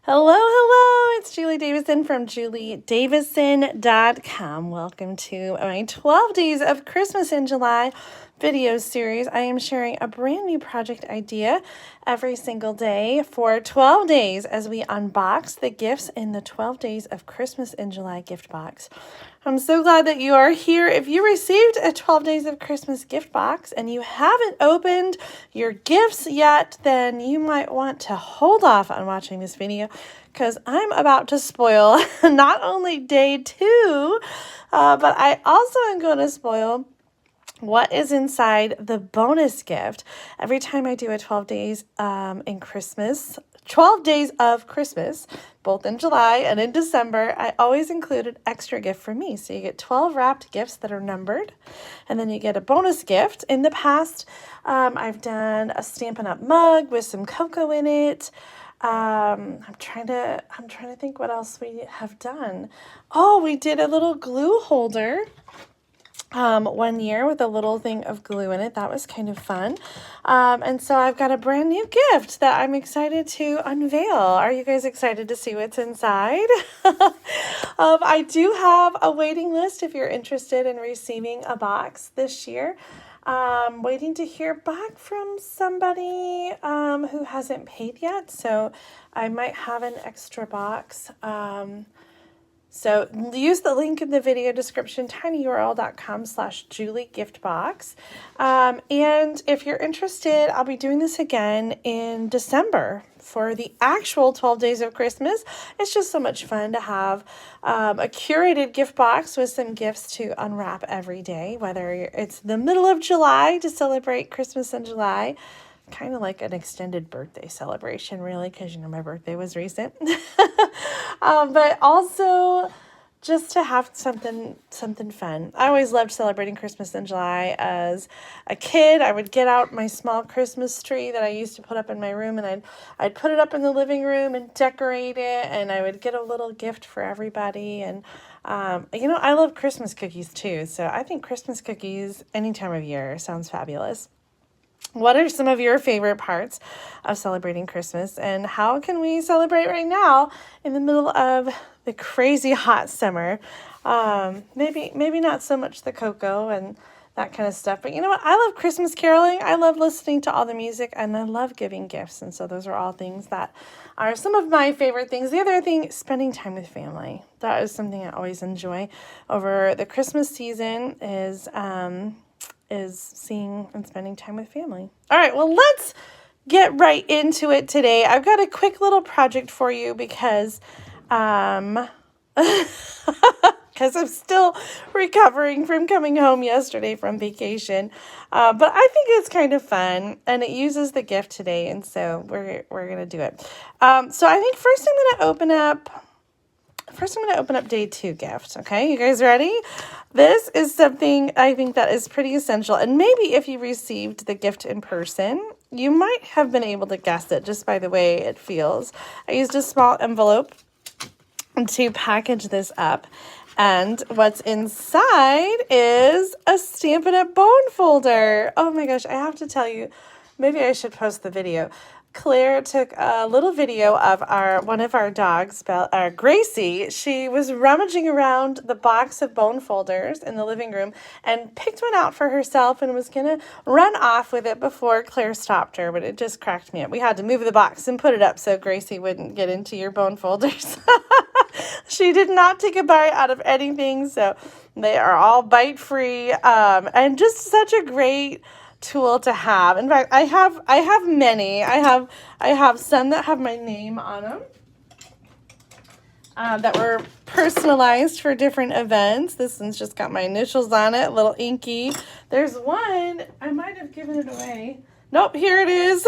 Hello, hello, it's Julie Davison from juliedavison.com. Welcome to my 12 Days of Christmas in July video series. I am sharing a brand new project idea every single day for 12 days as we unbox the gifts in the 12 Days of Christmas in July gift box. I'm so glad that you are here. If you received a 12 Days of Christmas gift box and you haven't opened your gifts yet, then you might want to hold off on watching this video because I'm about to spoil not only day 2, but I also am going to spoil what is inside the bonus gift. Every time I do a 12 days in Christmas, 12 days of Christmas, both in July and in December, I always include an extra gift for me. So you get 12 wrapped gifts that are numbered, and then you get a bonus gift. In the past, I've done a Stampin' Up mug with some cocoa in it. I'm trying to think what else we have done. Oh, we did a little glue holder one year with a little thing of glue in it. That was kind of fun. And so I've got a brand new gift that I'm excited to unveil. Are you guys excited to see what's inside? I do have a waiting list if you're interested in receiving a box this year. Waiting to hear back from somebody who hasn't paid yet, so I might have an extra box. So use the link in the video description, tinyurl.com/JulieGiftBox. And if you're interested, I'll be doing this again in December for the actual 12 Days of Christmas. It's just so much fun to have a curated gift box with some gifts to unwrap every day, whether it's the middle of July to celebrate Christmas in July, kind of like an extended birthday celebration, really, because, you know, my birthday was recent. But also just to have something fun. I always loved celebrating Christmas in July. As a kid, I would get out my small Christmas tree that I used to put up in my room, and I'd put it up in the living room and decorate it, and I would get a little gift for everybody. And you know, I love Christmas cookies too, so I think Christmas cookies any time of year sounds fabulous. What are some of your favorite parts of celebrating Christmas, and how can we celebrate right now in the middle of the crazy hot summer? Maybe not so much the cocoa and that kind of stuff, but you know what? I love Christmas caroling. I love listening to all the music, and I love giving gifts. And so those are all things that are some of my favorite things. The other thing, spending time with family. That is something I always enjoy over the Christmas season is seeing and spending time with family. All right, well, let's get right into it today. I've got a quick little project for you because I'm still recovering from coming home yesterday from vacation. But I think it's kind of fun, and it uses the gift today, and so we're going to do it. So I think first I'm going to open up day 2 gift. Okay, you guys ready? This is something I think that is pretty essential. And maybe if you received the gift in person, you might have been able to guess it just by the way it feels. I used a small envelope to package this up. And what's inside is a Stampin' Up bone folder. Oh my gosh, I have to tell you, maybe I should post the video. Claire took a little video of one of our dogs, Gracie. She was rummaging around the box of bone folders in the living room and picked one out for herself and was going to run off with it before Claire stopped her, but it just cracked me up. We had to move the box and put it up so Gracie wouldn't get into your bone folders. She did not take a bite out of anything, so they are all bite-free, and just such a great tool to have. In fact, I have many. I have some that have my name on them that were personalized for different events. This one's just got my initials on it, a little inky. There's one, I might have given it away. Nope, here it is.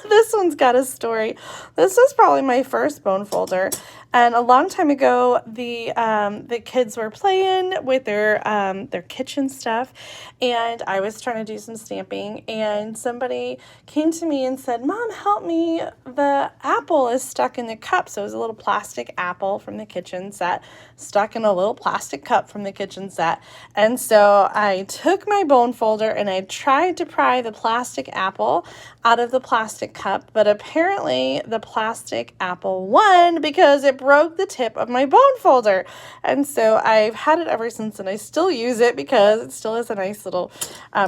This one's got a story. This was probably my first bone folder. And a long time ago, the kids were playing with their kitchen stuff, and I was trying to do some stamping, and somebody came to me and said, "Mom, help me, the apple is stuck in the cup." So it was a little plastic apple from the kitchen set stuck in a little plastic cup from the kitchen set. And so I took my bone folder and I tried to pry the plastic apple out of the plastic cup, but apparently the plastic apple won because it broke the tip of my bone folder. And so I've had it ever since, and I still use it because it still has a nice little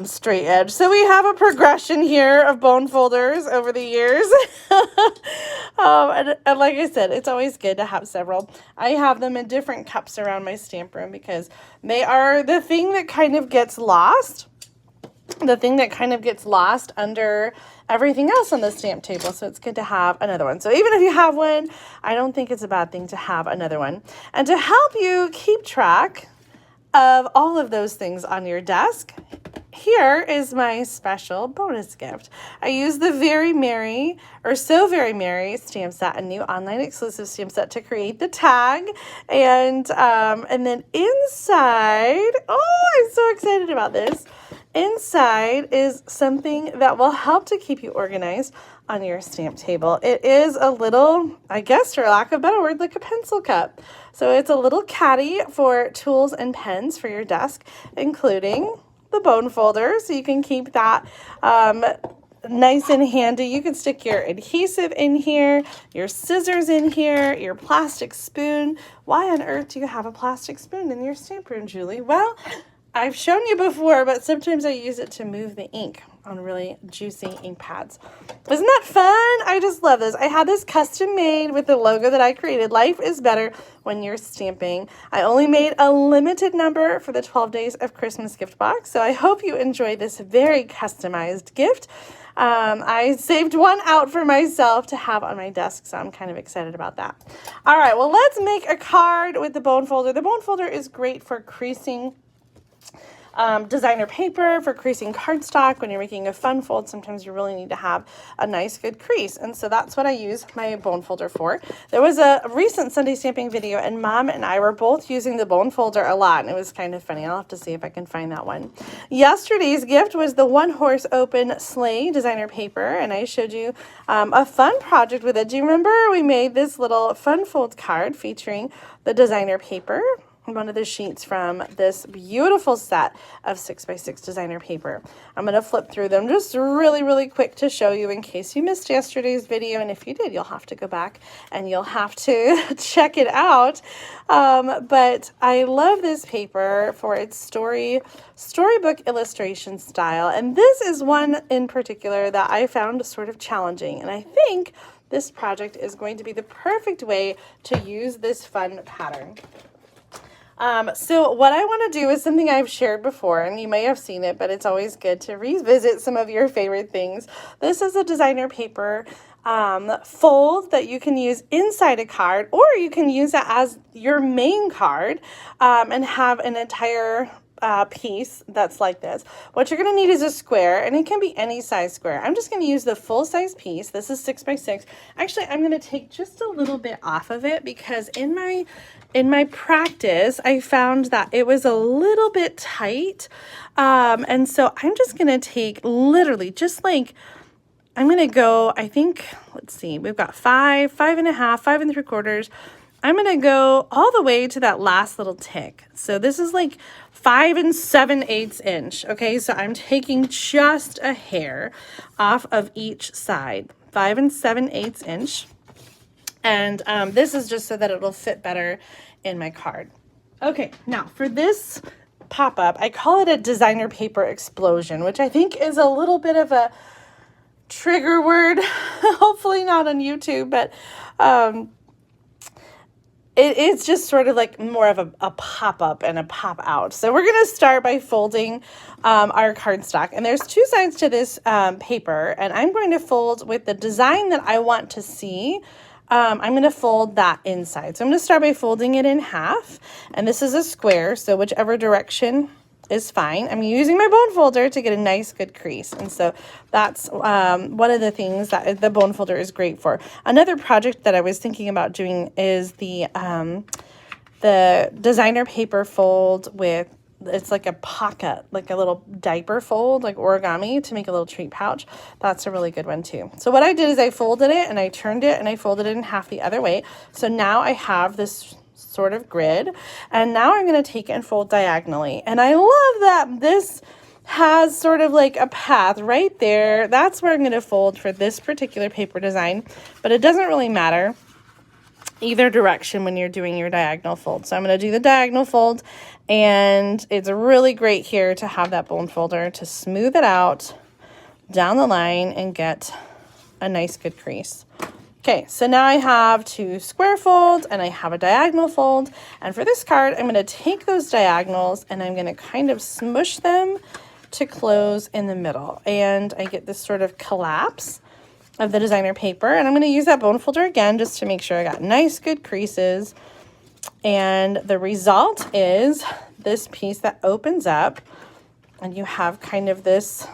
straight edge. So we have a progression here of bone folders over the years. And like I said, it's always good to have several. I have them in different cups around my stamp room because they are the thing that kind of gets lost. The thing that kind of gets lost under everything else on the stamp table. So it's good to have another one. So even if you have one, I don't think it's a bad thing to have another one. And to help you keep track of all of those things on your desk, here is my special bonus gift. I use the Very Merry or So Very Merry stamp set, a new online exclusive stamp set, to create the tag. And then inside, oh, I'm so excited about this. Inside is something that will help to keep you organized on your stamp table. It is a little, I guess for lack of a better word, like a pencil cup. So it's a little caddy for tools and pens for your desk, including the bone folder, so you can keep that nice and handy. You can stick your adhesive in here, your scissors in here, your plastic spoon. Why on earth do you have a plastic spoon in your stamp room, Julie? Well, I've shown you before, but sometimes I use it to move the ink on really juicy ink pads. Isn't that fun? I just love this. I had this custom made with the logo that I created. Life is better when you're stamping. I only made a limited number for the 12 Days of Christmas gift box, so I hope you enjoy this very customized gift. I saved one out for myself to have on my desk, so I'm kind of excited about that. All right, well, let's make a card with the bone folder. The bone folder is great for creasing designer paper, for creasing cardstock. When you're making a fun fold, sometimes you really need to have a nice good crease, and so that's what I use my bone folder for. There was a recent Sunday stamping video, and Mom and I were both using the bone folder a lot, and it was kind of funny. I'll have to see if I can find that one. Yesterday's gift was the One Horse Open Sleigh designer paper, and I showed you a fun project with it. Do you remember we made this little fun fold card featuring the designer paper? One of the sheets from this beautiful set of 6x6 designer paper. I'm going to flip through them just really, really quick to show you in case you missed yesterday's video. And if you did, you'll have to go back and you'll have to check it out. But I love this paper for its storybook illustration style. And this is one in particular that I found sort of challenging. And I think this project is going to be the perfect way to use this fun pattern. So what I want to do is something I've shared before, and you may have seen it, but it's always good to revisit some of your favorite things. This is a designer paper fold that you can use inside a card, or you can use it as your main card and have an entire piece that's like this. What you're going to need is a square, and it can be any size square. I'm just going to use the full size piece. This is 6x6. Actually, I'm going to take just a little bit off of it because in my practice, I found that it was a little bit tight. And so I'm just going to take literally just like, I'm going to go, I think, let's see, we've got 5, 5.5, 5 3/4. I'm going to go all the way to that last little tick. So this is like 5 7/8 inch. Okay, so I'm taking just a hair off of each side, 5 7/8 inch. And this is just so that it'll fit better in my card. Okay, now for this pop-up, I call it a designer paper explosion, which I think is a little bit of a trigger word, hopefully not on YouTube, but it's just sort of like more of a pop-up and a pop-out. So we're going to start by folding our cardstock. And there's two sides to this paper, and I'm going to fold with the design that I want to see. I'm going to fold that inside. So I'm going to start by folding it in half. And this is a square, so whichever direction is fine. I'm using my bone folder to get a nice good crease. And so that's one of the things that the bone folder is great for. Another project that I was thinking about doing is the designer paper fold with, it's like a pocket, like a little diaper fold, like origami, to make a little treat pouch. That's a really good one too. So what I did is I folded it and I turned it and I folded it in half the other way. So now I have this sort of grid, and now I'm going to take it and fold diagonally. And I love that this has sort of like a path right there. That's where I'm going to fold for this particular paper design, but it doesn't really matter either direction when you're doing your diagonal fold. So I'm going to do the diagonal fold, and it's really great here to have that bone folder to smooth it out down the line and get a nice good crease. Okay, so now I have 2 square folds and I have a diagonal fold. And for this card, I'm going to take those diagonals and I'm going to kind of smush them to close in the middle. And I get this sort of collapse of the designer paper. And I'm going to use that bone folder again just to make sure I got nice good creases. And the result is this piece that opens up, and you have kind of this,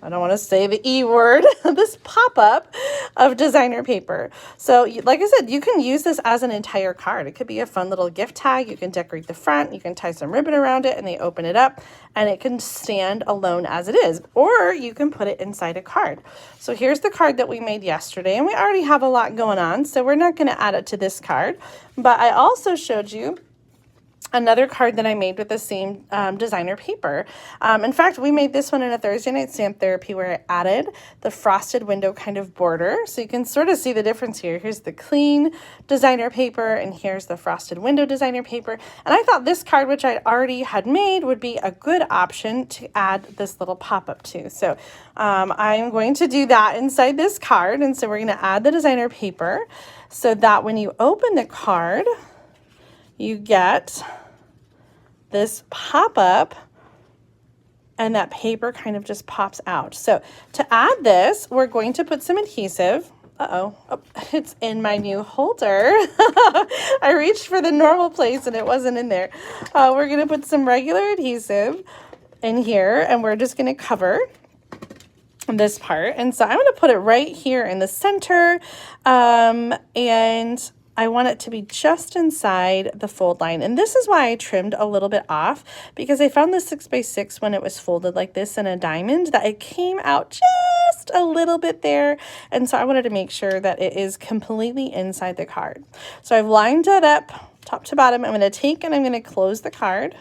I don't want to say the E word, this pop-up of designer paper. So like I said, you can use this as an entire card. It could be a fun little gift tag. You can decorate the front, you can tie some ribbon around it, and they open it up, and it can stand alone as it is, or you can put it inside a card. So here's the card that we made yesterday, and we already have a lot going on, so we're not going to add it to this card. But I also showed you another card that I made with the same designer paper. In fact, we made this one in a Thursday night stamp therapy where I added the frosted window kind of border. So you can sort of see the difference here. Here's the clean designer paper, and here's the frosted window designer paper. And I thought this card, which I already had made, would be a good option to add this little pop-up to. So I'm going to do that inside this card. And so we're going to add the designer paper so that when you open the card, you get this pop-up and that paper kind of just pops out. So to add this, we're going to put some adhesive. Oh, it's in my new holder. I reached for the normal place and it wasn't in there. We're going to put some regular adhesive in here, and we're just going to cover this part. And so I'm going to put it right here in the center, and I want it to be just inside the fold line. And this is why I trimmed a little bit off, because I found the 6x6 when it was folded like this in a diamond that it came out just a little bit there. And so I wanted to make sure that it is completely inside the card. So I've lined it up top to bottom. I'm going to take and I'm going to close the card,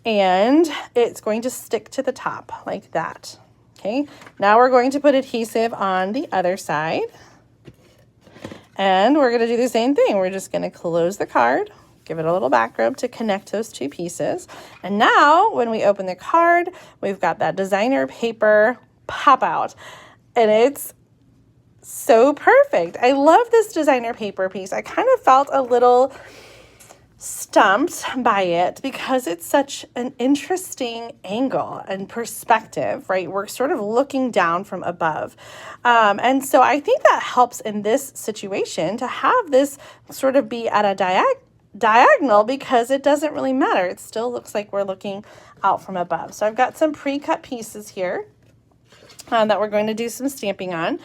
and it's going to stick to the top like that. Okay, now we're going to put adhesive on the other side. And we're going to do the same thing. We're just going to close the card, give it a little back rub to connect those two pieces. And now when we open the card, we've got that designer paper pop out. And it's so perfect. I love this designer paper piece. I kind of felt a little stumped by it because it's such an interesting angle and perspective, right? We're sort of looking down from above. And so I think that helps in this situation to have this sort of be at a diagonal, because it doesn't really matter. It still looks like we're looking out from above. So I've got some pre-cut pieces here that we're going to do some stamping on.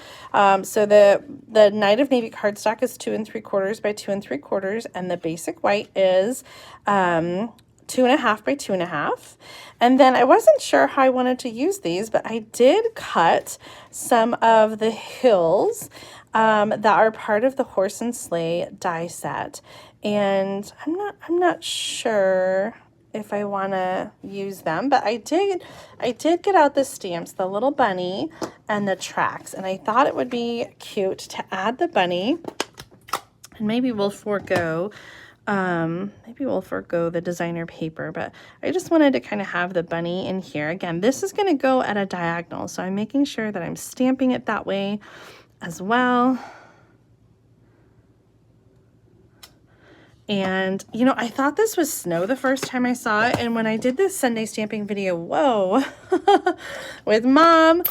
So the Night of Navy cardstock is 2 3/4 by 2 3/4, and the basic white is 2 1/2 by 2 1/2. And then I wasn't sure how I wanted to use these, but I did cut some of the hills that are part of the horse and sleigh die set, and I'm not sure if I want to use them, but I did get out the stamps, the little bunny and the tracks, and I thought it would be cute to add the bunny, and maybe we'll forego the designer paper, but I just wanted to kind of have the bunny in here. Again, this is going to go at a diagonal, so I'm making sure that I'm stamping it that way as well. And, you know, I thought this was snow the first time I saw it. And when I did this Sunday stamping video, whoa, with Mom,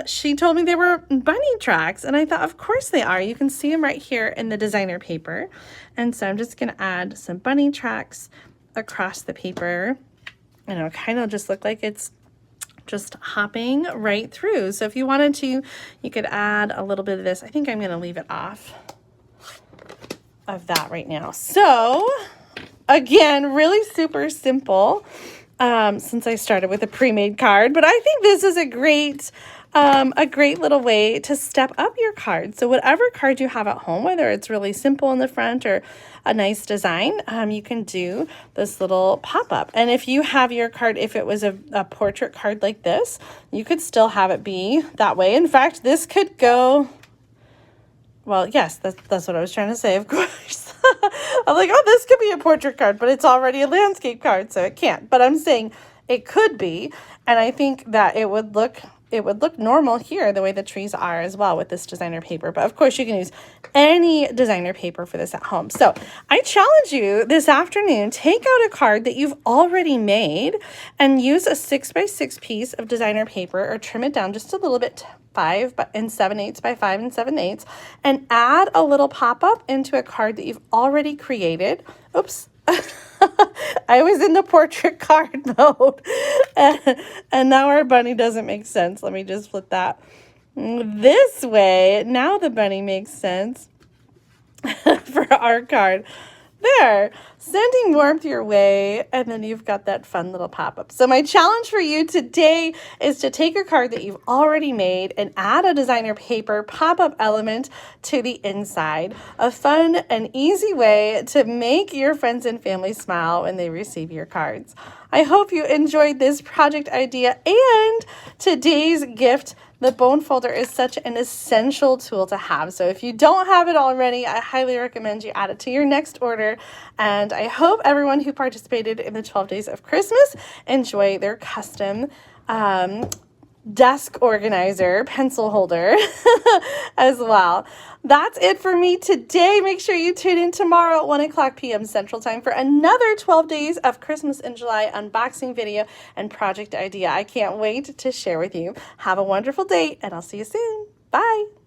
she told me they were bunny tracks. And I thought, of course they are. You can see them right here in the designer paper. And so I'm just going to add some bunny tracks across the paper. you know, kind of just look like it's just hopping right through. So if you wanted to, you could add a little bit of this. I think I'm going to leave it off of that right now. So again, really super simple since I started with a pre-made card, but I think this is a great little way to step up your card. So whatever card you have at home, whether it's really simple in the front or a nice design, you can do this little pop-up. And if you have your card, if it was a portrait card like this, you could still have it be that way. In fact, this could go, well, yes, that's what I was trying to say, of course. I'm like, oh, this could be a portrait card, but it's already a landscape card, so it can't. But I'm saying it could be, and I think that it would look normal here, the way the trees are as well with this designer paper. But of course, you can use any designer paper for this at home. So I challenge you this afternoon, take out a card that you've already made and use a 6x6 piece of designer paper, or trim it down just a little bit, 5 7/8 by 5 7/8, and add a little pop-up into a card that you've already created. Oops. I was in the portrait card mode, and now our bunny doesn't make sense. Let me just flip that this way. Now the bunny makes sense for our card. There, sending warmth your way, and then you've got that fun little pop-up. So my challenge for you today is to take a card that you've already made and add a designer paper pop-up element to the inside. A fun and easy way to make your friends and family smile when they receive your cards. I hope you enjoyed this project idea and today's gift. The bone folder is such an essential tool to have. So if you don't have it already, I highly recommend you add it to your next order. And I hope everyone who participated in the 12 Days of Christmas enjoy their custom desk organizer, pencil holder as well. That's it for me today. Make sure you tune in tomorrow at 1 p.m. Central Time for another 12 Days of Christmas in July unboxing video and project idea. I can't wait to share with you. Have a wonderful day, and I'll see you soon. Bye.